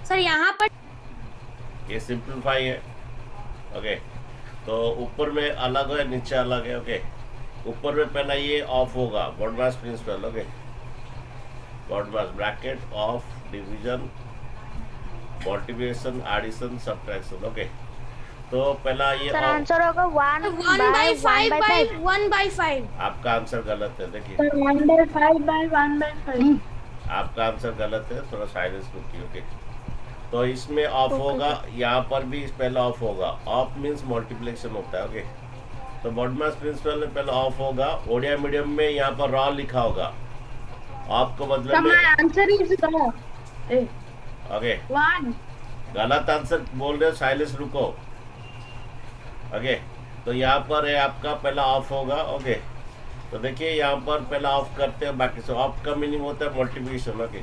Sir यहाँ पर ये सिंप्लीफाई है। ओके, तो ऊपर में अलग है, नीचे अलग है। ओके, ऊपर में पहला ये ऑफ होगा, BODMAS principle. Okay, BODMAS bracket of division multiplication addition subtraction. Okay, तो पहला ये सर ऑफ। आंसर होगा 1/1/5। 1/5 आपका आंसर गलत है, देखिए सर 1/5/1/5। आपका आंसर गलत है, थोड़ा साइलेंस रुकिए। ओके, तो इसमें ऑफ होगा, यहाँ पर भी पहला ऑफ होगा। ऑफ मीन्स मल्टीप्लिकेशन होता है। ओके, तो बॉडमास प्रिंसिपल में पहला ऑफ होगा। ओडिया मीडियम में यहाँ पर रॉ लिखा होगा। ऑफ को मतलब में आंसर इज ओके, 1। गलत आंसर बोल रहे हो, साइलेंस रुको। ओके, तो यहाँ पर है आपका पहला ऑफ होगा। ओके, तो देखिए यहाँ पर पहला ऑफ करते हैं, बाकी सब ऑफ का मीनिंग होता है multiplication. Okay,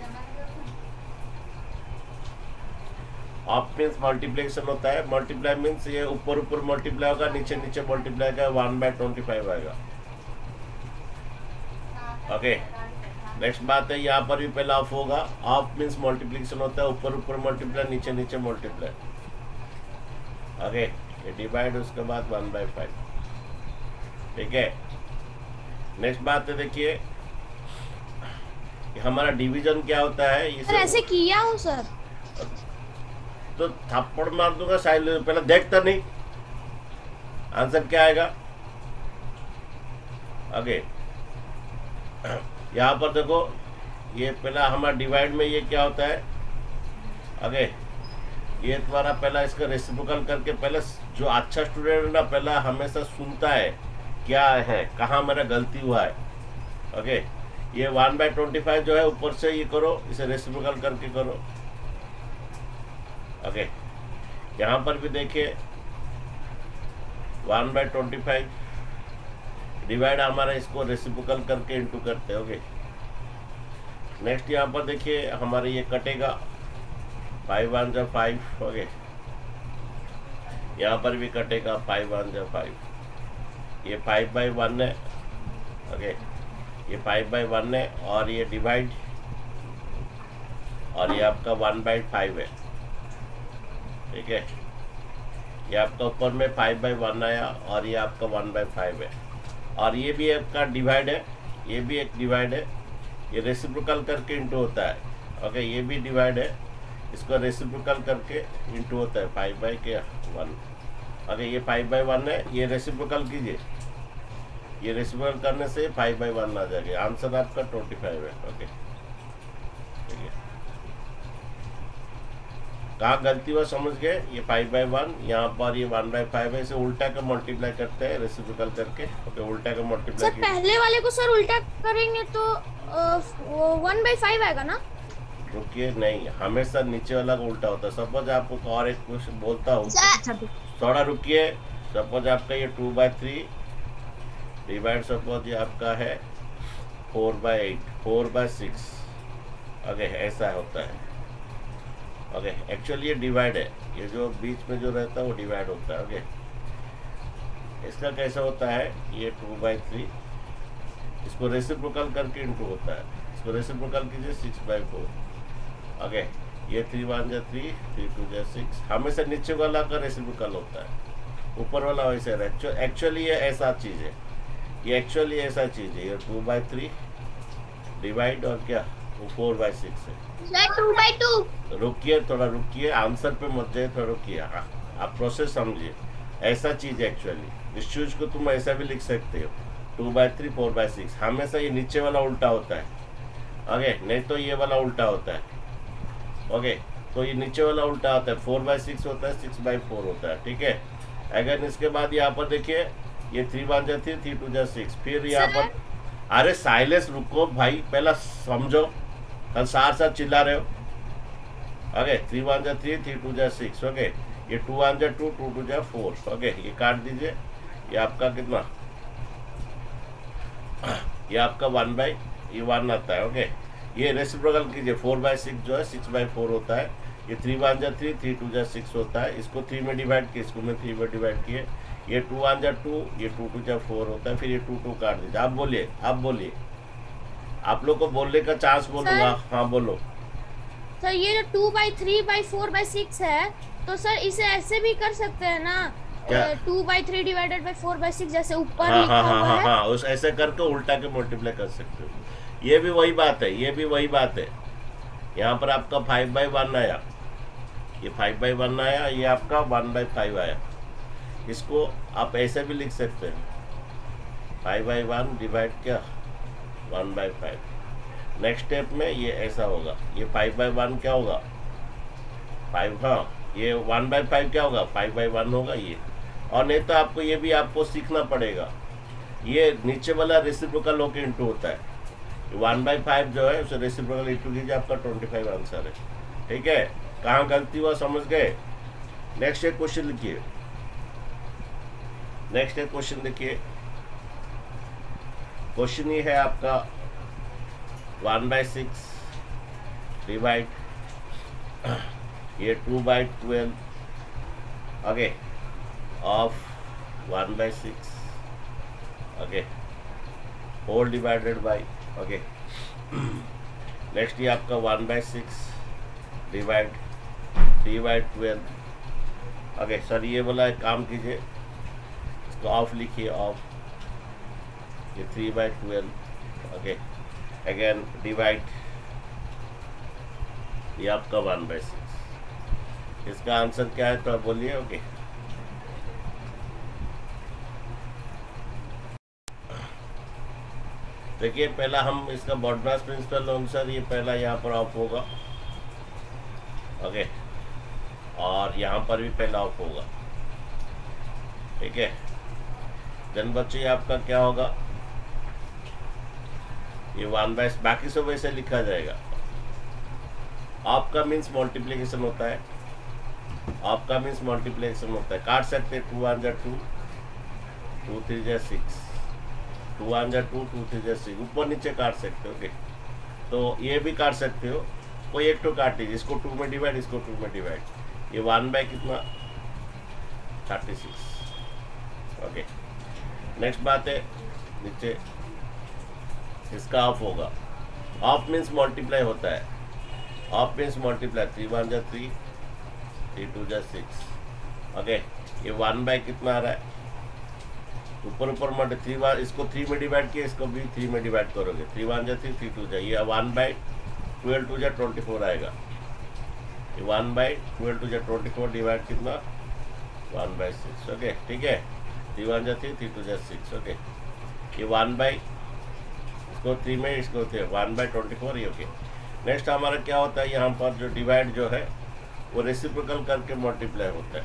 of means multiplication होता है। मल्टीप्लाई मीन्स ये ऊपर ऊपर मल्टीप्लाई होगा, नीचे नीचे मल्टीप्लाई का 1/25 आएगा। ओके, नेक्स्ट बात है, यहाँ पर भी पहला ऑफ होगा। ऑफ मीन्स मल्टीप्लिकेशन होता है, ऊपर ऊपर मल्टीप्लाई, नीचे नीचे मल्टीप्लाई। ओके, ये डिवाइड, उसके बाद 1/5। ठीक है, नेक्स्ट बात है, देखिए हमारा डिवीजन क्या होता है। सर ऐसे किया हूँ सर। तो थप्पड़ मार दूंगा, साइलेंस पहले देखता नहीं, आंसर क्या आएगा। ओके, यहाँ पर देखो, ये पहला हमारा डिवाइड में ये क्या होता है। ओके, ये तुम्हारा पहला इसका रेसिप्रोकल करके, पहले जो अच्छा स्टूडेंट है ना, पहला हमेशा सुनता है क्या है, कहाँ मेरा गलती हुआ है। ओके, ये 1/25 जो है ऊपर से ये करो, इसे रेसिप्रोकल करके करो। ओके, यहाँ पर भी देखिए 1/25 डिवाइड हमारा, इसको रेसिप्रोकल करके इंटू करते हैं। ओके, नेक्स्ट यहाँ पर देखिए हमारे ये कटेगा 5 1 जा 5। ओके, यहाँ पर भी कटेगा 5 1 जा 5। ये 5/1 है। ओके, ये 5/1 है, और ये डिवाइड, और ये आपका 1/5 है। ठीक है, ये आपका ऊपर में 5/1 आया, और ये आपका 1/5 है, और ये भी आपका डिवाइड है, ये भी एक डिवाइड है। ये रेसिप्रोकल करके इंटू होता है। ओके, ये भी डिवाइड है, इसको रेसिप्रोकल करके इंटू होता है 5/1। ओके, ये 5/1 है, ये रेसिप्रोकल कीजिए, ये रेसिप्रोकल करने से 5/1 आ जाएगा। आंसर आपका 25 है। ओके, ठीक है, कहाँ गलती हुआ समझ गए। ये 5/1, यहाँ पर ये 1/5 है, इसे उल्टा का मल्टीप्लाई करते हैं रेसिप्रोकल करके। ओके, उल्टा का मल्टीप्लाई सर पहले वाले को सर उल्टा करेंगे तो 1/5 आएगा ना। रुकिए, नहीं, हमेशा नीचे वाला का उल्टा होता है। सपोज आपको और एक क्वेश्चन बोलता हूँ, थोड़ा रुकिए। सपोज आपका ये 2/3 डिवाइड, सपोज ये आपका है 4/8, 4/6। ओके, ऐसा होता है। ओके, एक्चुअली ये डिवाइड है, ये जो बीच में जो रहता है वो डिवाइड होता है। ओके, इसका कैसा होता है, ये 2/3, इसको रेसिप्रोकल करके इंटू होता है, इसको रेसिप्रोकल कीजिए 6/4। ओके, ये 3 1 जा 3, 3 2 जा 6। हमेशा नीचे वाला का रेसिप्रोकल होता है, ऊपर वाला वैसे है। एक्चुअली ये ऐसा चीज़ है, ये एक्चुअली ऐसा चीज़ है। ये 2/3 डिवाइड, और क्या वो 4/6 है। 2/2। रुकिए, थोड़ा रुकिए, आंसर पे मत जाइए, थोड़ा रुकिए। आप प्रोसेस समझिए, ऐसा चीज़ है एक्चुअली। इस चीज़ को तुम ऐसा भी लिख सकते हो, 2/3 4/6। हमेशा ये नीचे वाला उल्टा होता है। ओके, नहीं तो ये वाला उल्टा होता है। ओके, तो ये नीचे वाला उल्टा होता है, 4/6 होता है, 6/4 होता है। ठीक है, अगर इसके बाद यहाँ पर देखिए, ये 3 1 जा 3, 3 2 जा 6। फिर यहाँ पर, अरे साइलेंस, रुको भाई, पहला समझो, कल साथ साथ चिल्ला रहे हो। ओके, 3 1 जा 3, 3 2 जा 6। ओके, ये 2 1 जा 2, 2 2 जा 4। ओके, ये काट दीजिए, ये आपका कितना, ये आपका 1 आता है। ओके, ये रेसिप्रोकल कीजिए, 4/6 जो है 6/4 होता है। ये 3 1 जा 3, 3 2 जा 6 होता है। इसको 3 में डिवाइड किए, इसको मैं 3 में डिवाइड किए। ये 2 1 जा 2, ये 2 2 जा 4 होता है। फिर ये 2 2 काट दीजिए। आप बोलिए, आप बोलिए, आप लोग को बोलने का चांस बोलूँगा। हाँ बोलो। सर ये जो 2/3/4/6 है, तो सर इसे ऐसे भी कर सकते हैं ना, क्या? 2/3 डिवाइडेड बाय 4/6, जैसे ऊपर हाँ लिखा हाँ हाँ हुआ हाँ है। हाँ, उस ऐसे करके उल्टा के मल्टीप्लाई कर सकते हो। ये भी वही बात है, ये भी वही बात है। यहाँ पर आपका 5/1 आया, ये 5/1 आया, ये आपका 1/5 आया। इसको आप ऐसे भी लिख सकते हैं, 5/1 डिवाइड क्या 1/5। नेक्स्ट स्टेप में ये ऐसा होगा, ये 5/1 क्या होगा 5, हाँ ये 1/5 क्या होगा 5/1 होगा ये। और नहीं तो आपको ये भी आपको सीखना पड़ेगा, ये नीचे वाला रेसिप्रोकल होके इंटू होता है। 1/5 जो है उसे रेसिप्रोकल इंटू कीजिए, आपका 25 आंसर है। ठीक है, कहाँ गलती हुआ समझ गए। नेक्स्ट एक क्वेश्चन लिखिए, नेक्स्ट एक क्वेश्चन देखिए। क्वेश्चन ये है आपका 1/6 डिवाइड ये 2/12 okay of 1/6 okay whole divided by okay. Next ये आपका 1/6 डिवाइड 3/12 ओके। सर ये वाला एक काम कीजिए, इसको ऑफ लिखिए, ऑफ ये 3/12 ओके। अगेन डिवाइड ये आपका 1/6। इसका आंसर क्या है तो आप बोलिए ओके। देखिए पहला हम इसका बॉडमास प्रिंसिपल अनुसार ये पहला यहाँ पर ऑफ होगा ओके, और यहाँ पर भी पहला ऑफ होगा। ठीक है, देन बच्चे आपका क्या होगा, ये 1/, बाकी सब वैसे लिखा जाएगा। आपका मीन्स मल्टीप्लिकेशन होता है, आपका मीन्स मल्टीप्लिकेशन होता है। काट सकते हैं 2 1 2, 2 3 6, 2 1 2, 2 3 6, ऊपर नीचे काट सकते हो ओके। तो ये भी काट सकते हो, कोई एक तो काट लीजिए, इसको 2 में डिवाइड, इसको 2 में डिवाइड। ये 1 कितना 36 ओके। नेक्स्ट बात है नीचे इसका ऑफ होगा। ऑफ मीन्स मल्टीप्लाई होता है, ऑफ मीन्स मल्टीप्लाई। 3 1 3, 3 2 6 ओके। ये 1 कितना आ रहा है, ऊपर ऊपर मल्टी 3 बार, इसको 3 में डिवाइड किया, इसको भी 3 में डिवाइड करोगे। 3 1 3, 3 2 ये 1/12 2 24 आएगा। ये 1/12 2 24 डिवाइड कितना 1/6 ओके। ठीक है, 3 1 3, 3 2 6 ओके। ये 1/, इसको 3 में, इसको 1/24 ये ओके। नेक्स्ट हमारा क्या होता है, यहाँ पर जो डिवाइड जो है वो रेसिप्रोकल करके मल्टीप्लाई होता है।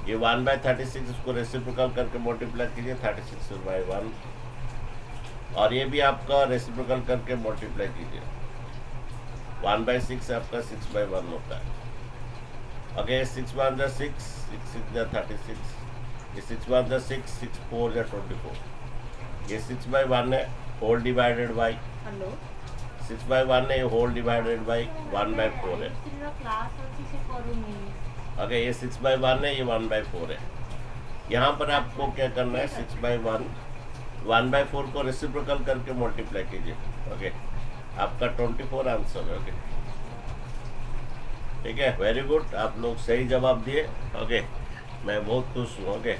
ये 1/36 इसको रेसिप्रोकल करके मल्टीप्लाई कीजिए 36/1, और ये भी आपका रेसिप्रोकल करके मल्टीप्लाई कीजिए। 1/6 आपका 6/1 होता है ओके। 6 1 6, 6 6 36, ये 6 1 6, 6 4 24। ये 6/1 है, होल डिवाइडेड बाई 6/1 है, होल डिवाइडेड बाई 1/4 है ओके। ये 6/1 है, ये 1/4 है। यहाँ पर आपको क्या करना है, 6/1 1/4 को रेसिप्रोकल करके मल्टीप्लाई कीजिए ओके। आपका 24 आंसर है ओके। ठीक है, वेरी गुड, आप लोग सही जवाब दिए ओके, मैं बहुत खुश हूँ ओके।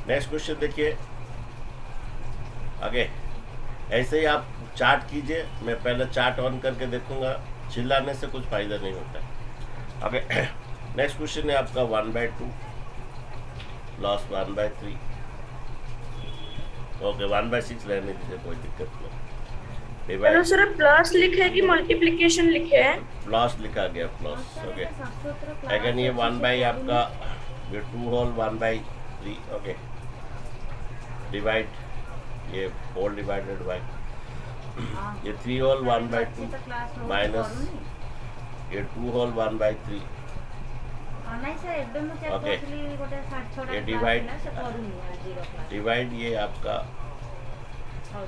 नेक्स्ट क्वेश्चन देखिए ओके। ऐसे ही आप चार्ट कीजिए, मैं पहले चार्ट ऑन करके देखूंगा, चिल्लाने से कुछ फायदा नहीं होता ओके। नेक्स्ट क्वेश्चन है आपका 1/2 लॉस 1/3 ओके। 1/6 रहने दीजिए, कोई दिक्कत नहीं। हेलो सर, प्लस लिखे है कि मल्टीप्लिकेशन लिखे है? प्लस लिखा गया, प्लस ओके। अगेन ये 1/ आपका ये 2 होल 1/3 ओके डिवाइड ये होल डिवाइडेड बाय ये 3 होल 1/2 माइनस ये 2 होल 1/3 ओके। ये डिवाइड ये आपका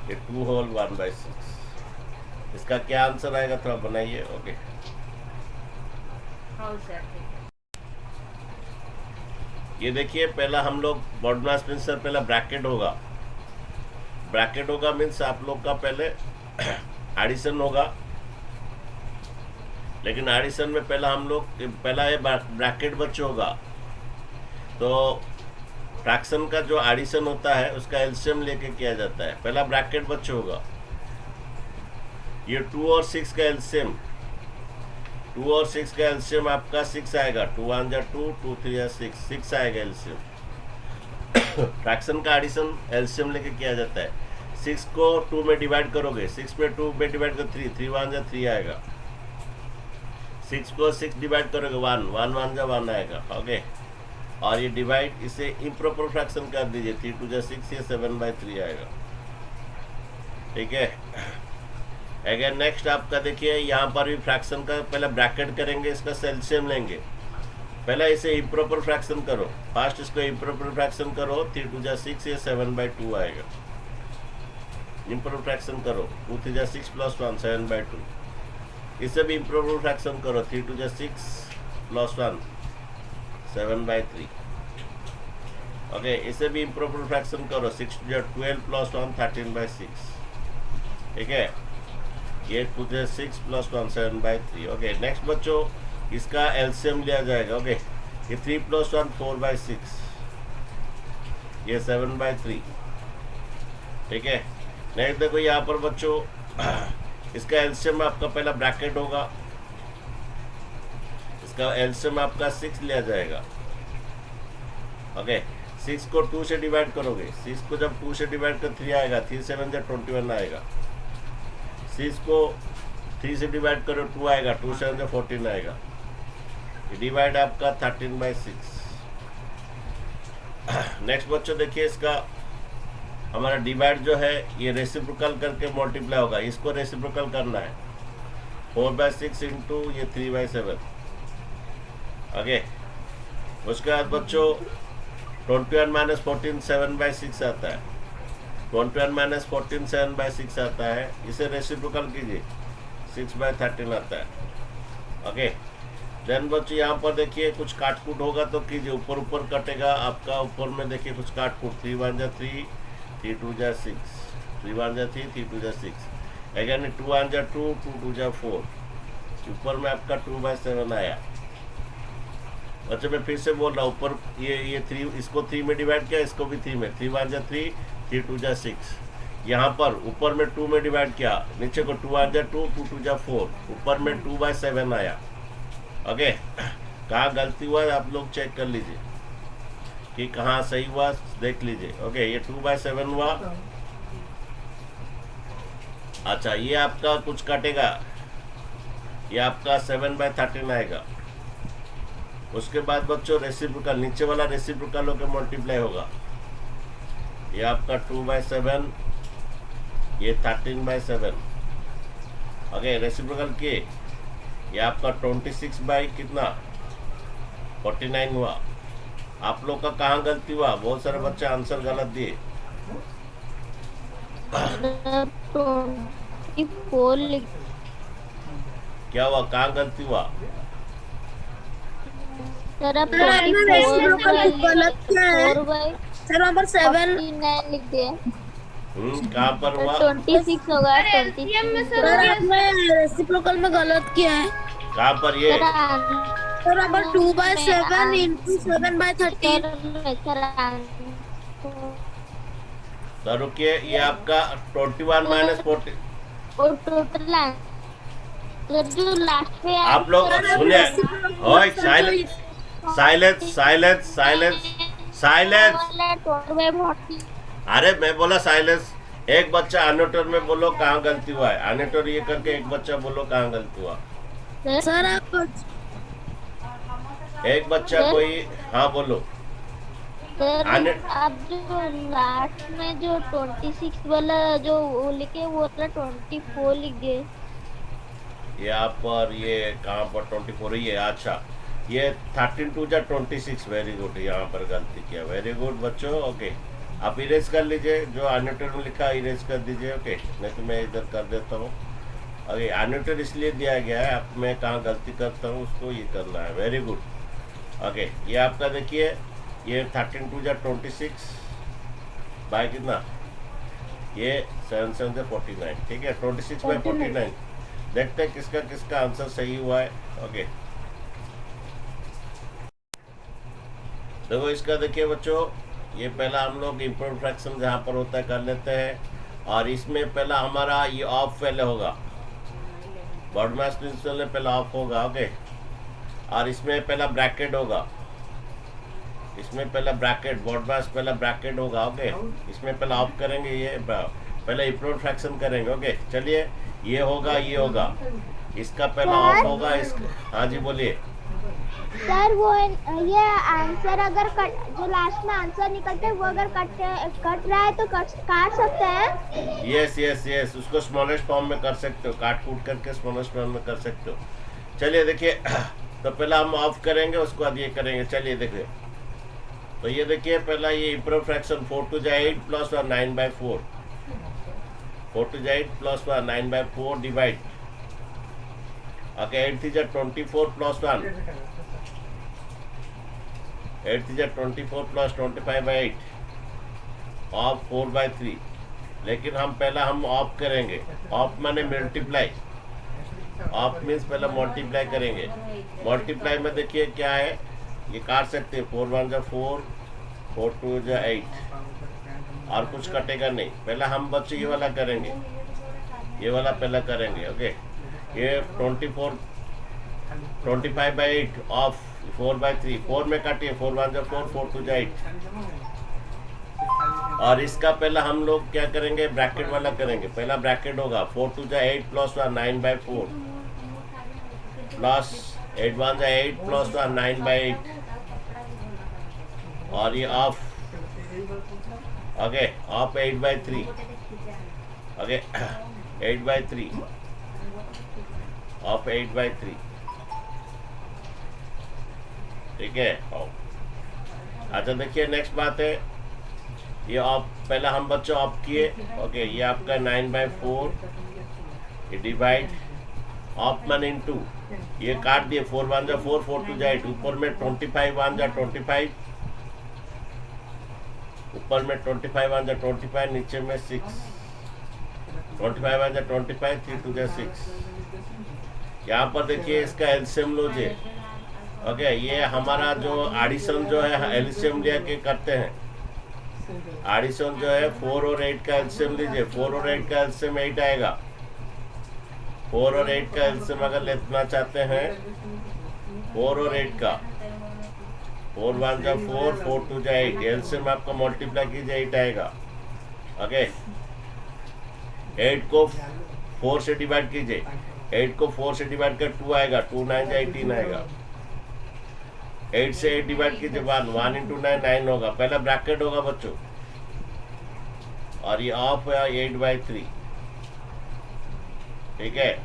ये 2 होल 1/6। इसका क्या आंसर आएगा थोड़ा बनाइए ओके। ये देखिए पहला हम लोग बॉडमास प्रिंसिपल, पहला ब्रैकेट होगा, ब्रैकेट होगा मीन्स आप लोग का पहले एडिशन होगा, लेकिन एडिशन में पहला ये ब्रैकेट बच्चे होगा। तो फ्रैक्शन का जो एडिशन होता है उसका एलसीएम लेके किया जाता है। पहला ब्रैकेट बच्चे होगा, ये 2 और 6 का एलसीएम, 2 और 6 का एलसीएम आपका 6 आएगा। 2 1 जा 2, 2 3 जा 6 आएगा एलसीएम। फ्रैक्शन का एडिशन एलसीएम लेके किया जाता है। 6 को 2 में डिवाइड करोगे, 6 में 2 में डिवाइड कर 3, 3 1 जा 3 आएगा। 6 को 6 डिवाइड करोगे 1, 1 1 जा 1 आएगा। ओके, और ये डिवाइड इसे इम्प्रॉपर फ्रैक्शन कर दीजिए, 3 2 जा 6, ये 7/3 आएगा। ठीक है। अगर नेक्स्ट आपका देखिए यहाँ पर भी फ्रैक्शन का पहले ब्रैकेट करेंगे, इसका एलसीएम लेंगे। पहला इसे इम्प्रॉपर फ्रैक्शन करो, फास्ट इसको इम्प्रॉपर फ्रैक्शन करो, 3 2 जा 6, ये 7/2 आएगा। इम्प्रॉपर फ्रैक्शन करो, 2 3 जा 6 + 1 7/2। इसे भी इम्प्रॉपर फ्रैक्शन करो, 3 2 जा 6 + 1 7/3। ओके, इसे भी इम्प्रॉपर फ्रैक्शन करो, 6 2 जा 12 + 1 13/6। ठीक है, ये 2 जा 6 + 1 7/3। ओके, नेक्स्ट बच्चों इसका एलसीएम लिया जाएगा। ओके, ये 3 + 1 4/6, ये 7/3। ठीक है। नेक्स्ट देखो यहाँ पर बच्चों इसका एलसीएम आपका पहला ब्रैकेट होगा, इसका एलसीएम आपका 6 लिया जाएगा। ओके, 6 को 2 से डिवाइड करोगे, 6 को जब 2 से डिवाइड कर 3 आएगा, 3 7 जा 21 आएगा। 6 को 3 से डिवाइड करो 2 आएगा, 2 7 जा 14 आएगा। डिवाइड आपका 13/6। नेक्स्ट बच्चों देखिए इसका हमारा डिवाइड जो है ये रेसिप्रोकल करके मल्टीप्लाई होगा, इसको रेसिप्रोकल करना है। 4/6 इंटू ये 3/7। ओके, उसके बाद बच्चों 21 - 14 7/6 आता है। 21 - 14 7/6 आता है, इसे रेसिप्रोकल कीजिए, 6/13 आता है। ओके, देन बच्चों यहाँ पर देखिए कुछ काटकूट होगा तो कीजिए, ऊपर ऊपर कटेगा आपका, ऊपर में देखिए कुछ काटकूट, 3 1 जा 3, 3 2 जा 6, 3 1 जा 3, 3 2 जा 6। अगेन 2 1 जा 2, 2 2 जा 4। ऊपर में आपका 2/7 आया। अच्छा, मैं फिर से बोल रहा हूँ, ऊपर ये 3, इसको 3 में डिवाइड किया, इसको भी 3 में, 3 1 जा 3, 3 2 जा 6। यहाँ पर ऊपर में 2 में डिवाइड किया, नीचे को 2 1 जा 2, 2 2 जा 4, ऊपर में 2/7 आया। ओके, कहाँ गलती हुआ आप लोग चेक कर लीजिए कि कहाँ सही हुआ, देख लीजिए। ओके, ये 2/7 हुआ। अच्छा, ये आपका कुछ कटेगा, ये आपका 7/13 आएगा। उसके बाद बच्चों रेसिप्रोकल, नीचे वाला रेसिप्रोकल होकर मल्टीप्लाई होगा। ये आपका 2/7, ये 13/7। ओके, रेसिप्रोकल किए, ये आपका 26 कितना 49 हुआ। आप लोग का कहाँ गलती हुआ? बहुत सारे बच्चे आंसर गलत दिए। 24 क्या हुआ, कहाँ गलती हुआ? सर अब 24 गलत क्या है? 4/49 सर नंबर 7 लिख दिया। कहाँ पर हुआ? 26 होगा, LCM में 26 सर होगा। आपने रेसिप्रोकल में गलत किया है। कहाँ पर ये? Sir number 2/7 into 7/13। तो रुकिए, ये आपका 21 - 40। और टोटल जो लास्ट में आप लोग सुनिए, ओए silence silence silence silence silence. 12/40। अरे मैं बोला साइलेंस। एक बच्चा अनोटर में बोलो कहाँ गलती हुआ है, अनोटर ये करके एक बच्चा बोलो कहाँ गलती हुआ। सर आप एक बच्चा कोई, हाँ बोलो। सर आप जो लास्ट में जो 26 वाला जो वो लिखे वो वाला 24 लिख गए। यहाँ पर ये कहाँ पर 24 ही है। अच्छा, ये 13 2 जा 26। वेरी गुड, यहाँ पर गलती किया। वेरी गुड बच्चों। ओके, आप इरेज कर लीजिए, जो अनोटेड में लिखा इरेज कर दीजिए। ओके, नहीं तो मैं इधर कर देता हूँ। ओके, अनोटेड इसलिए दिया गया है, अब मैं कहाँ गलती करता हूँ उसको ये करना है। Very good. ओके, ये आपका देखिए, ये 13 2 जा 26 बाय कितना, ये 7 7 जा 49। ठीक है, 26/49। देखते हैं किसका किसका आंसर सही हुआ है। ओके, देखो इसका देखिए बच्चों, ये पहला हम लोग इम्प्रूव फ्रैक्शन जहाँ पर होता है कर लेते हैं। और इसमें पहला हमारा ये ऑफ पहले होगा, बॉडमास प्रिंसिपल में पहला ऑफ होगा। ओके, और इसमें पहला ब्रैकेट होगा, इसमें पहला ब्रैकेट बॉडमास पहला ब्रैकेट होगा। ओके, इसमें पहला ऑफ करेंगे, ये पहले इम्प्रूव फ्रैक्शन करेंगे। ओके, चलिए ये होगा, ये होगा, इसका पहला ऑफ होगा। इसका हाँ जी बोलिए सर। वो ये आंसर अगर जो लास्ट में आंसर निकलते है वो अगर कट रहा है तो काट सकते हैं। यस यस यस, उसको स्मॉलेस्ट फॉर्म में कर सकते हो, काट कूट करके स्मॉलेस्ट फॉर्म में कर सकते हो। चलिए देखिए, तो पहला हम ऑफ करेंगे, उसके बाद ये करेंगे। चलिए देखिए, तो ये देखिए पहला ये improve fraction 4 to the 8 plus 9/4, 4 to the 8 plus 9/4 divide. Okay, 8 to the 24 plus 1, 8 to the 24 plus 25/8 of 4/3। लेकिन हम पहला हम ऑफ करेंगे, ऑफ माने मल्टीप्लाई, ऑफ मीन्स पहला मल्टीप्लाई करेंगे। मल्टीप्लाई में देखिए क्या है, ये काट सकते हैं, 4 1 जा 4, 4 2 जा 8, और कुछ कटेगा नहीं। पहला हम बच्चे ये वाला करेंगे, ये वाला पहला करेंगे। ओके, ये 25/8 ऑफ 4/3, 4 में काटिए, 4 1 जा 4, 4 2 जा 8। और इसका पहला हम लोग क्या करेंगे, ब्रैकेट वाला करेंगे। पहला ब्रैकेट होगा 4 2 जा 8 प्लस 9/4 प्लस 8 1 जा 8 प्लस 9/8, और ये of. Okay, of 8/3। Okay, 8/3 of 8/3, ठीक है। अच्छा देखिए, नेक्स्ट बात है, ये ऑफ पहला हम बच्चों ऑफ किए। ओके, ये आपका 9/4, ये डिवाइड, ऑफ मन इनटू, ये काट दिए, 4 1 जा 4, 4 2 जा 8, ऊपर में 25 1 जा 25, ऊपर में 25 1 जा 25, नीचे में 6, 25 1 जा 25, 3 2 जा 6। यहाँ पर देखिए इसका एलसीएम लो जे। ओके, ये हमारा जो एडिशन जो है एलसीएम लिया के करते हैं, एडिशन जो है 4 और 8 का एलसीएम लीजिए। 4 और 8 का एलसीएम 8 आएगा। 4 और 8 का एलसीएम अगर लेना चाहते हैं, 4 और 8 का, 4 1 जा 4, 4 2 जा 8, एलसीएम आपका मल्टीप्लाई कीजिए, 8 आएगा। ओके, 8 को 4 से डिवाइड कीजिए, 8 को 4 से डिवाइड कर 2 आएगा, 2 9 जा 18 आएगा। 8 से 8 डिवाइड कीजिए, 1 इंटू 9 9 होगा। पहला ब्रैकेट होगा बच्चों, और ये ऑफ है 8/3, ठीक है।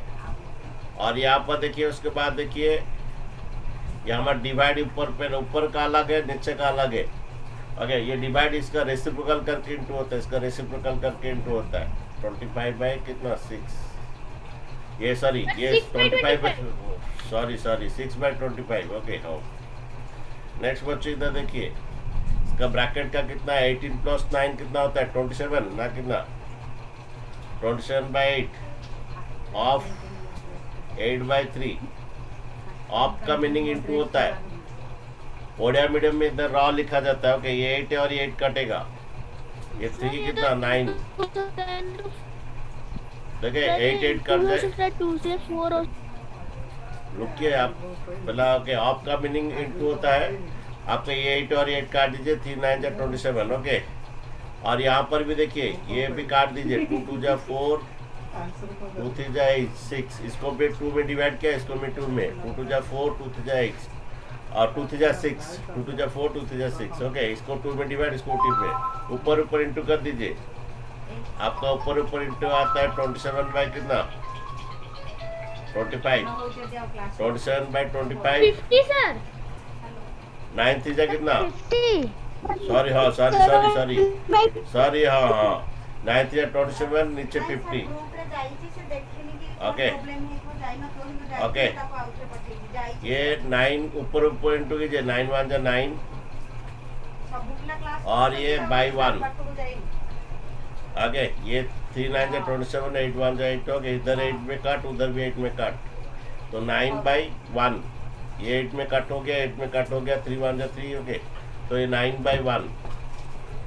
और यहाँ पर देखिए, उसके बाद देखिए ये हमारा डिवाइड ऊपर का अलग है, नीचे का अलग है। ओके, ये डिवाइड इसका रेसिप्रोकल करके इंटू होता है, इसका रेसिप्रोकल करके इंटू होता है। 25 बाई कितना 6, ये सॉरी ये 25 सॉरी 6/25। ओके, हाँ। नेक्स्ट बच्चों इधर देखिए, इसका ब्रैकेट का कितना है, 18 प्लस 9 कितना होता है, 27 ना, कितना 27/8 ऑफ 8/3। ऑफ का मीनिंग इंटू होता है, ओडिया मीडियम में इधर रॉ लिखा जाता है। ओके, ये 8 है और ये 8 कटेगा, ये 3 कितना 9, देखिए 8 8 कट जाए, 2 से 4 रुकिए आप पहला। ओके, ऑफ का मीनिंग इंटू होता है, आपका ये 8 और 8 काट दीजिए, 3 9 जा 27। ओके, और यहाँ पर भी देखिए ये भी काट दीजिए, 2 2 जा 4, 2 3 जा 6, इसको भी 2 में डिवाइड किया, इसको भी 2 में, 2 2 जा 4, 2 3 जा 8, और 2 3 जा 6, 2 2 जा 4, 2 3 जा 6। ओके, इसको 2 में डिवाइड, इसको 2 में, ऊपर इंटू कर दीजिए। आपका ऊपर इंटू आता है 27 बाई कितना 25, 27/25, 50 सर, 9 3 जा कितना, सॉरी हाँ सॉरी हाँ 9 3 जा 27, नीचे 50। ओके, ये 9 ऊपर इंटू कीजिए, 9 1 जा 9, और ये बाई 1, आगे ये 3 9 जा 27, 8 1 जा 8 हो गया, इधर 8 में काट, उधर भी 8 में काट, तो 9/1, ये 8 में कट हो गया, 8 में कट हो गया, 3 1 जा 3 हो गए, तो ये 9/1।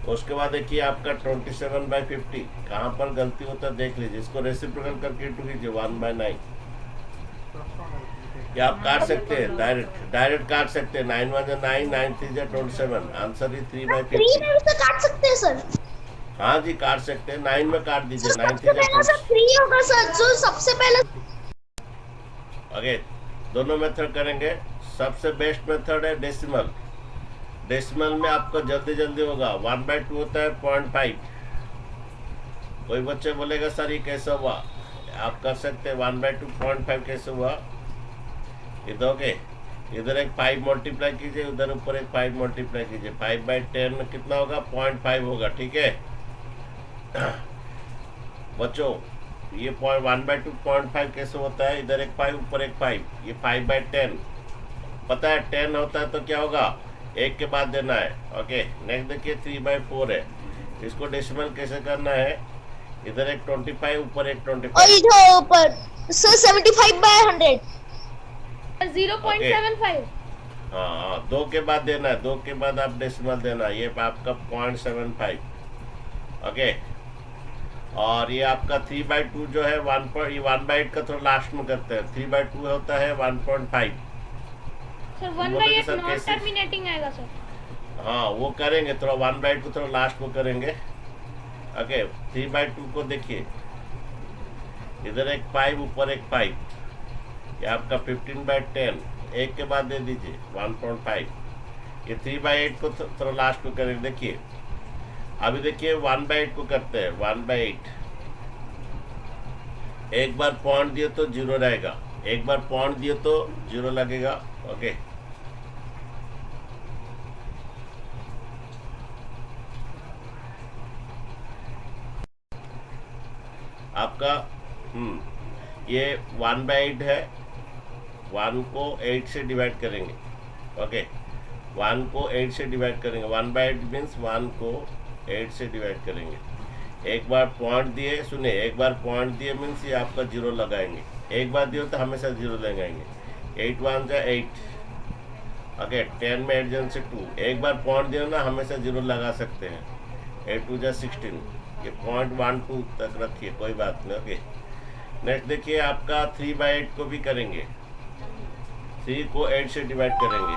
उसके बाद देखिए आपका 27/50, कहाँ पर गलती होता है देख लीजिए, इसको रेसिप्रोकल करके इंटू कीजिए 1/9। या आप काट सकते हैं, डायरेक्ट काट सकते हैं, 9 1 जा 9, 9 3 जा 27, आंसर ही 3/50। 3 में से काट सकते हैं सर? हाँ जी काट सकते हैं, 9 में काट दीजिए, सर 9 सबसे 3 जा पहला सर 3 होगा सर, जो सबसे पहले। ओके, दोनों मेथड करेंगे। सबसे बेस्ट मेथड है डेसिमल। डेसिमल में आपको जल्दी जल्दी होगा। 1/2 होता है 0.5। कोई बच्चे बोलेगा सर ये कैसे हुआ, आप कर सकते हैं 1/2 0.5 कैसे हुआ। इधर ओके, इधर एक 5 मल्टीप्लाई कीजिए, उधर ऊपर एक 5 मल्टीप्लाई कीजिए, 5/10 में कितना होगा 0.5 होगा। ठीक है बच्चों, ये 1/2 0.5 कैसे होता है, इधर एक 5 ऊपर एक 5, ये 5/10 पता है 10 होता है तो क्या होगा, एक के बाद देना है। ओके नेक्स्ट देखिए 3/4 है, इसको डेसिमल कैसे करना है, इधर एक 25 ऊपर एक 25, और इधर ऊपर सर 75/100 0.75। हाँ 2 के बाद देना है, 2 के बाद आप डेसिमल देना है, ये आपका 0.75। ओके, और ये आपका 3/2 जो है 1/8 का थोड़ा लास्ट में करते हैं, 3/2 होता है 1.5। सर 1/8 नॉन टर्मिनेटिंग आएगा सर। हाँ वो करेंगे, थोड़ा 1/8 को थोड़ा लास्ट में करेंगे। ओके 3/2 को देखिए, इधर एक 5 ऊपर एक 5, ये आपका 15/10, एक के बाद दे दीजिए 1.5। ये 3/8 को थोड़ा लास्ट में करेंगे। देखिए अभी देखिए 1/8 को करते हैं, 1/8 एक बार पॉइंट दिए तो 0 रहेगा, एक बार पॉइंट दिए तो 0 लगेगा। ओके आपका ये 1/8 है, 1 को 8 से डिवाइड करेंगे। ओके 1 को 8 से डिवाइड करेंगे, 1/8 मीन्स 1 को 8 से डिवाइड करेंगे। एक बार पॉइंट दिए, सुनिए एक बार पॉइंट दिए मीन्स ये आपका 0 लगाएंगे, एक बार दिए तो हमेशा 0 लगाएंगे। 8 1 जा 8। ओके 10 में 8 जन से 2, एक बार पॉइंट दिया ना हमेशा 0 लगा सकते हैं। 8 2 जा 16, ये 0.12 तक रखिए, कोई बात नहीं। ओके नेक्स्ट देखिए आपका 3/8 को भी करेंगे, 3 को 8 से डिवाइड करेंगे,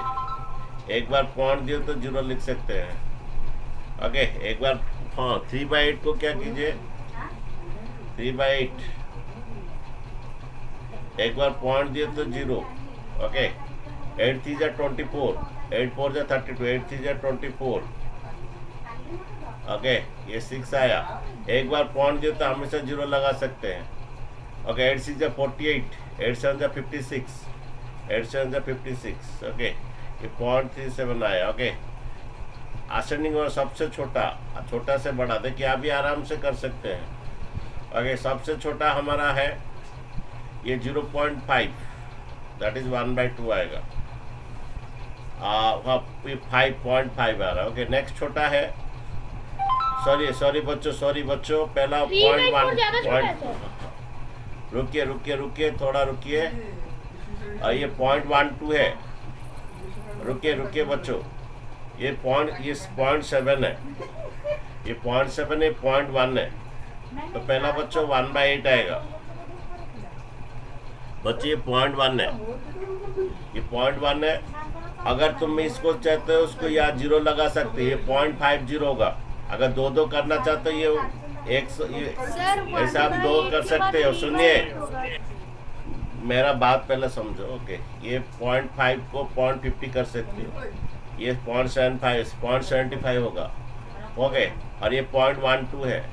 एक बार पॉइंट दिए तो 0 लिख सकते हैं। ओके एक बार हाँ 3/8 को क्या कीजिए, 3/8 एक बार पॉइंट दिए तो 0। ओके 8 3 जा 24, 8 4 जा 32, 8 3 जा 24। ओके ये 6 आया, एक बार पॉइंट दिए तो हमेशा 0 लगा सकते हैं। ओके 8 6 जा 48, 8 7 जा 56, 8 7 जा 56। ओके ये 0.37 आया। ओके असेंडिंग और सबसे छोटा, छोटा से बड़ा देखिए आप भी आराम से कर सकते हैं। ओके सबसे छोटा हमारा है ये 0.5, दैट इज 1/2 आएगा। ये 5.5 आ रहा है। ओके नेक्स्ट छोटा है, सॉरी बच्चों पहला 0.1 रुकिए थोड़ा रुकिए, ये 0.12 है, रुकिए बच्चों, ये 0.7 है, ये 0.7 है, 0.1 है, तो पहला बच्चों 1/8 आएगा। बच्चे ये 0.1 है, ये 0.1 है। अगर तुम इसको चाहते हो उसको या 0 लगा सकते हो, ये 0.50 होगा। अगर 2 करना चाहते हो ये ऐसा आप 2 कर सकते हो। सुनिए मेरा बात पहले समझो। ओके ये 0.5 को 0.50 कर सकते हो, ये 0.75 होगा। ओके और ये 0.12 है,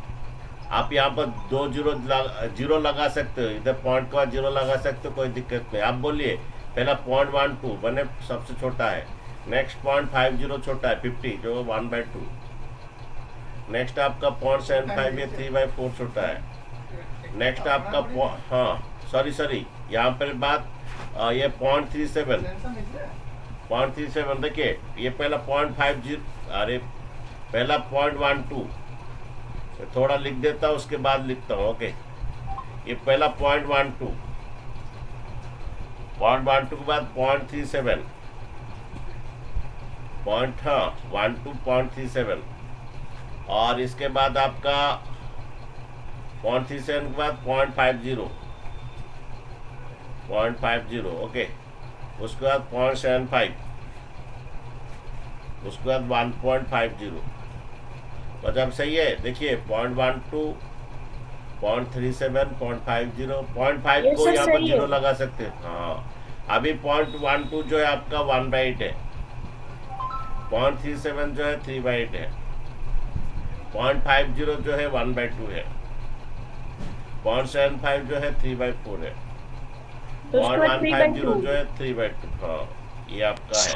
आप यहाँ पर 2 0 लगा सकते हो, इधर पॉइंट के बाद 0 लगा सकते हो, कोई दिक्कत नहीं। आप बोलिए पहला 0.12 बने सबसे छोटा है, नेक्स्ट 0.50 छोटा है 50 जो 1/2, नेक्स्ट आपका 0.75 ये 3/4 छोटा है। नेक्स्ट आपका हाँ सॉरी यहाँ पर बात ये 0.37 देखिए, ये पहला 0.50, अरे पहला 0.12 मैं थोड़ा लिख देता हूँ, उसके बाद लिखता हूँ। ओके, ये पहला 0.12, 0.12 के बाद 0.37, 0.37, और इसके बाद आपका 0.37 के बाद 0.50, 0.50। ओके, उसके बाद 0.75, उसके बाद 1.50। मतलब सही है, देखिए 0.12, 0.37, 0.50, 0.5 ये को सर यहाँ पर सही 0 है। लगा सकते हैं। हाँ, अभी 0.12 जो है आपका 1/8 है, 0.37 जो है 3/8 है, 0.50 जो है 1/2 है, 0.75 जो है 3/4 है, तो उसके बाद 0.150 3/2। जो है 3/2। हाँ, ये आपका है।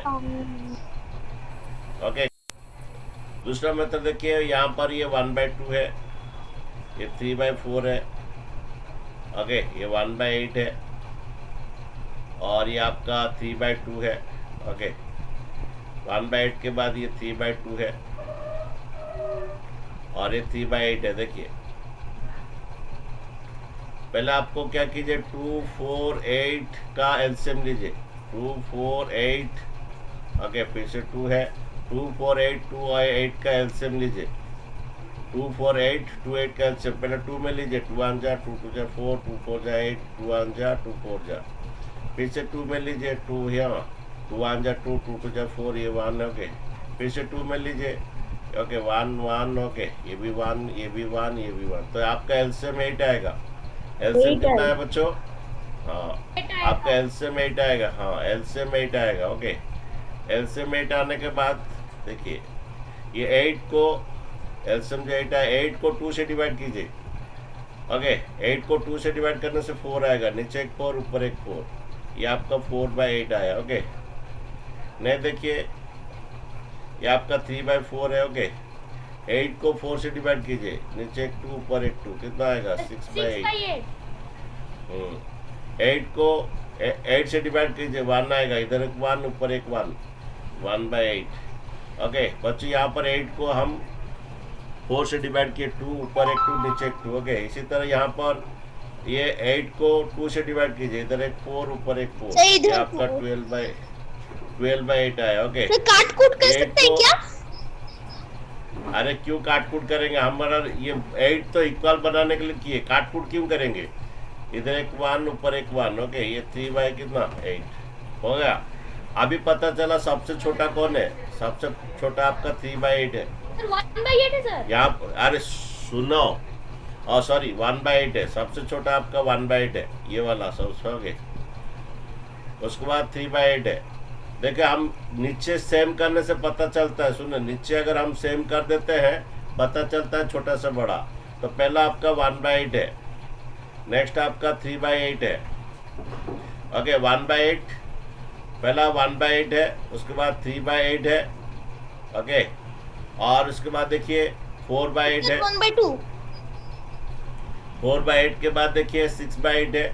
ओके, दूसरा मेथड देखिए, यहाँ पर ये 1/2 है, ये 3/4 है। ओके, ये 1/8 है, और ये आपका 3/2 है। ओके, 1/8 के बाद ये 3/2 है, और ये 3/8 है। देखिए, पहले आपको क्या कीजिए, 2, 4, 8 का एलसीएम लीजिए। 2, 4, 8, ओके, फिर से 2 है, 2, 4, 8, 2 और 8 का एलसीएम लीजिए। 2, 4, 8, 2, 8 का एलसीएम पहले 2 में लीजिए। 2 1 जा, 2 2 जा 4, 2 4 जा 8, 2 1 जा, 2 4 जा। फिर से 2 में लीजिए, 2 यहाँ, 2 1 जा 2, 2 2 जा 4, ये 1। ओके, फिर से 2 में लीजिए। ओके, 1 1, ओके, ये भी 1, ये भी 1, ये भी 1। तो आपका एलसीएम 8 आएगा। एलसीएम 8 कितना है। है बच्चों? हाँ, आपका एलसीएम 8 आएगा। हाँ, एलसीएम 8 आएगा। ओके, एलसीएम 8 आने के बाद देखिए, ये 8 को एलसीएम जो 8 है, 8 को 2 से डिवाइड कीजिए। ओके, 8 को 2 से डिवाइड करने से 4 आएगा, नीचे एक 4, ऊपर एक 4, ये आपका 4/8 आया। ओके, नहीं देखिए, ये आपका 3/4 है। ओके, 8 को 4 से डिवाइड कीजिए, नीचे एक 2, ऊपर एक 2, कितना आएगा? 6/8। 8 को 8 से डिवाइड कीजिए, 1 आएगा, इधर एक 1, ऊपर एक 1, 1/8। ओके बच्चों, यहाँ पर 8 को हम 4 से डिवाइड किए, 2, ऊपर एक 2, नीचे एक 2। ओके, इसी तरह यहाँ पर ये 8 को 2 से डिवाइड कीजिए, इधर एक 4, ऊपर एक 4, ये आपका 12/8 आया। ओके, काट कूट कर सकते हैं क्या? अरे क्यों काट कूट करेंगे, हमारा ये 8 तो इक्वल बनाने के लिए किए, काट कूट क्यों करेंगे? इधर एक 1, ऊपर एक 1। ओके, ये 3 कितना 8 हो गया। अभी पता चला सबसे छोटा कौन है? सबसे छोटा आपका 3/8 है। 1/8 है सर। यहाँ अरे सुनो, और सॉरी 1/8 है, सबसे छोटा आपका 1/8 है, ये वाला सब। ओके, उसके बाद 3/8 है। देखिए, हम नीचे सेम करने से पता चलता है, सुनो, नीचे अगर हम सेम कर देते हैं पता चलता है छोटा से बड़ा। तो पहला आपका 1/8 है, नेक्स्ट आपका 3/8 है। ओके, 1/8 पहला 1/8 है, उसके बाद 3/8 है। ओके, और उसके बाद देखिए 4/8 है, 1/2। 4/8 के बाद देखिए 6/8 है,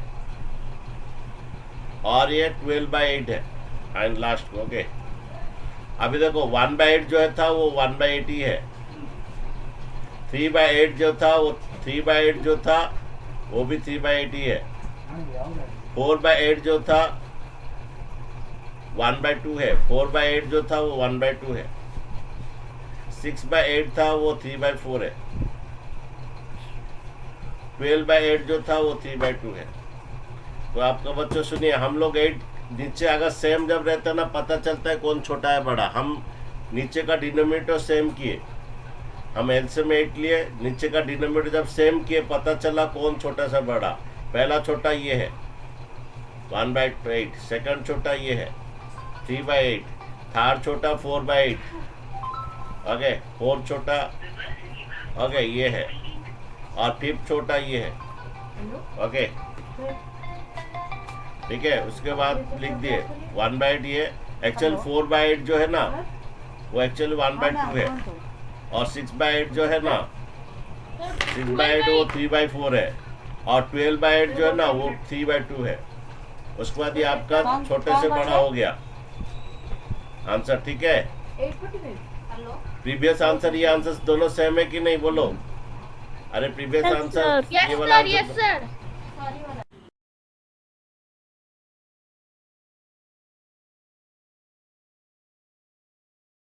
और ये 12/8 है, एंड लास्ट को। ओके, अभी देखो 1/8 जो है था वो 1/8 ही है, 3/8 जो था वो 3/8 जो था वो भी 3/8 ही है, 4/8 जो था 1/2 है, 4/8 जो था वो 1/2 है, 6/8 था वो 3/4 है, 12/8 जो था वो 3/2 है। तो आपका बच्चों सुनिए, हम लोग 8 नीचे अगर सेम जब रहता है ना, पता चलता है कौन छोटा है बड़ा। हम नीचे का डिनोमिनेटर सेम किए, हम एलसीएम 8 लिए, नीचे का डिनोमिनेटर जब सेम किए पता चला कौन छोटा सा बड़ा। पहला छोटा ये है 1/8, सेकंड छोटा ये है 3/8, थर्ड छोटा 4/8, ओके, फोर्थ छोटा ओके ये है, और फिफ्थ छोटा ये है। ओके, ठीक है, उसके बाद लिख दिए 1/8 ये, एक्चुअल 4/8 जो है ना वो एक्चुअल 1/2 है, और 6/8 जो है ना 6/8 वो 3/4 है, और 12/8 जो है ना वो 3/2 है। उसके बाद ये आपका छोटे से बड़ा हो गया आंसर। ठीक है, प्रीवियस आंसर ये आंसर दोनों सेम है कि नहीं बोलो? अरे previous Yes, answer sir. Yes ये वाला sir, yes आंसर sir.